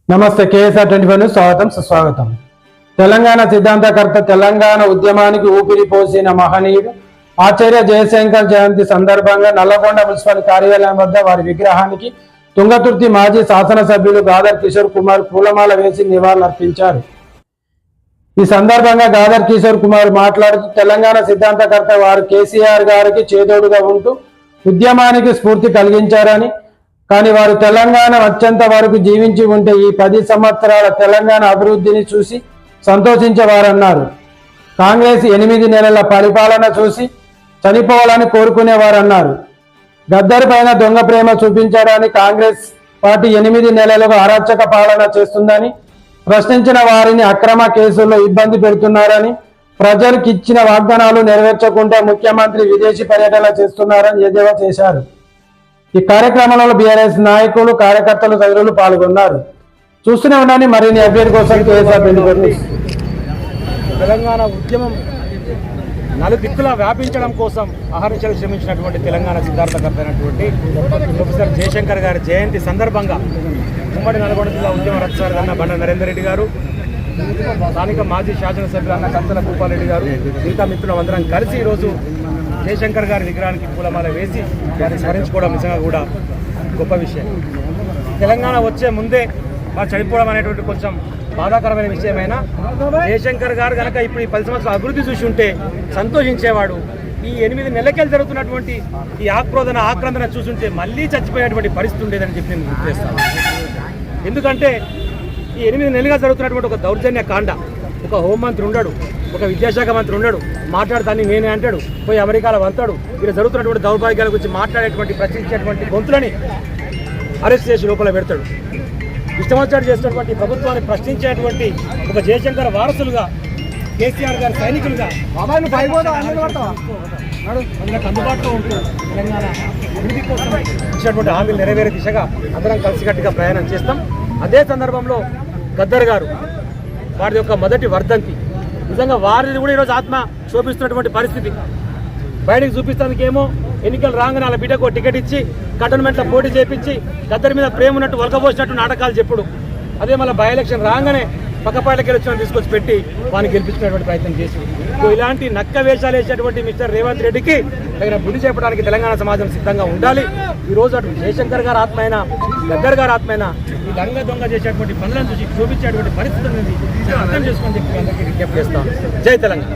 నమస్తే KSR 25 news స్వాగతం సుస్వాగతం. తెలంగాణ సిద్ధాంతకర్త, తెలంగాణ ఉద్యమానికి ఊపిరి పోసిన మహనీయుడు ఆచార్య జయశంకర్ జయంతి సందర్భంగా నల్లగొండ మున్సిపల్ కార్యాలయం వద్ద వారి విగ్రహానికి తుంగతుర్తి మాజీ శాసనసభ్యులు గాదర్ కిషోర్ కుమార్ పూలమాల వేసి నివాళులర్పించారు. ఈ సందర్భంగా గాదర్ కిషోర్ కుమార్ మాట్లాడుతూ తెలంగాణ సిద్ధాంతకర్త వారు కేసీఆర్ గారికి చేదోడుగా ఉంటూ ఉద్యమానికి స్ఫూర్తి కలిగించారని, కానీ వారు తెలంగాణ వచ్చేంత వరకు జీవించి ఉంటే ఈ 10 సంవత్సరాల తెలంగాణ అభివృద్ధిని చూసి సంతోషించేవారన్నారు. కాంగ్రెస్ 8 నెలల పరిపాలన చూసి చనిపోవాలని కోరుకునేవారన్నారు. గద్దర్ పైన దొంగ ప్రేమ చూపించారని, కాంగ్రెస్ పార్టీ 8 నెలలుగా అరాచక పాలన చేస్తుందని, ప్రశ్నించిన వారిని అక్రమ కేసుల్లో ఇబ్బంది పెడుతున్నారని, ప్రజలకు ఇచ్చిన వాగ్దానాలు నెరవేర్చకుండా ముఖ్యమంత్రి విదేశీ పర్యటన చేస్తున్నారని ఎద్దేవా చేశారు. ఈ కార్యక్రమంలో బీఆర్ఎస్ నాయకులు, కార్యకర్తలు, తదితరులు పాల్గొన్నారు. చూస్తూనే ఉండండి మరిన్ని అప్డేట్ కోసం కేఎస్ఆర్ 25 న్యూస్. తెలంగాణ ఉద్యమం నలుదిక్కులా వ్యాపించడం కోసం అహర్నిశలు శ్రమించినటువంటి తెలంగాణ సిద్ధాంతకర్త అయినటువంటి ప్రొఫెసర్ జయశంకర్ గారి జయంతి సందర్భంగా ఉమ్మడి నల్గొండ జిల్లా ఉద్యమ రథసారథి అన్న బండ నరేందర్ రెడ్డి గారు, స్థానిక మాజీ శాసనసభ్యులు అన్న కంచల భూపాలరెడ్డి గారు, మిగతా మిత్రులు అందరం కలిసి ఈరోజు జయశంకర్ గారి విగ్రహానికి పూలమాల వేసి వారిని స్మరించుకోవడం నిజంగా కూడా గొప్ప విషయం. తెలంగాణ వచ్చే ముందే వారు చనిపోవడం అనేటువంటి కొంచెం బాధాకరమైన విషయమైనా జయశంకర్ గారు కనుక ఇప్పుడు ఈ 10 సంవత్సరాల అభివృద్ధి చూసి ఉంటే సంతోషించేవాడు. ఈ 8 నెలలకెళ్ళి జరుగుతున్నటువంటి ఈ ఆక్రందన చూసుంటే మళ్ళీ చచ్చిపోయేటువంటి పరిస్థితి ఉండేదని చెప్పి నేను గుర్తు చేస్తాను. ఎందుకంటే ఈ 8 నెలలుగా జరుగుతున్నటువంటి ఒక దౌర్జన్య కాండ, ఒక హోంమంత్రి ఉండడు, ఒక విద్యాశాఖ మంత్రి ఉండడు, మాట్లాడతాన్ని నేనే అంటాడు, పోయి అమెరికాలో వంతాడు. ఇక్కడ జరుగుతున్నటువంటి దౌర్భాగ్యాల గురించి మాట్లాడేటువంటి, ప్రశ్నించేటువంటి గొంతులని అరెస్ట్ చేసి లోపల పెడతాడు. ఇష్టమొచ్చాడు చేసినటువంటి ప్రభుత్వాన్ని ప్రశ్నించేటువంటి ఒక జయశంకర్ వారసులుగా, కేసీఆర్ గారి సైనికులుగా అందరికి అందుబాటులో ఉంటూ తెలంగాణ అభివృద్ధి కోసం ఇచ్చినటువంటి హామీలు నెరవేరే దిశగా అందరం కలిసికట్టుగా ప్రయాణం చేస్తాం. అదే సందర్భంలో గద్దర్ గారు వారి యొక్క మొదటి వర్ధంతి, నిజంగా వారిని కూడా ఈరోజు ఆత్మ శోభిస్తున్నటువంటి పరిస్థితి. బయటకు చూపిస్తానికేమో ఎన్నికలు రాగానే వాళ్ళ బిడ్డకు టికెట్ ఇచ్చి కంటోన్మెంట్లో పోటీ చేపించి గద్దరి మీద ప్రేమ ఉన్నట్టు వలకపోసినట్టు నాటకాలు చెప్పుడు. అదే మళ్ళీ బై ఎలక్షన్ రాగానే పక్కపాట్లకి వచ్చిన తీసుకొచ్చి పెట్టి వారిని గెలిపించుకునేటువంటి ప్రయత్నం చేసి, ఇలాంటి నక్క వేషాలు వేసేటువంటి మిస్టర్ రేవంత్ రెడ్డికి తగిన బుద్ధి చెప్పడానికి తెలంగాణ సమాజం సిద్ధంగా ఉండాలి. ఈరోజు అటు జయశంకర్ గారు ఆత్మైనా, గద్దర్ గారు ఆత్మైనా ఈ దొంగ చేసేటువంటి పనులను చూసి చూపించేటువంటి పరిస్థితి అనేది అర్థం చేసుకొని చెప్పి అందరికీ విజ్ఞప్తి చేస్తాం. జై తెలంగాణ.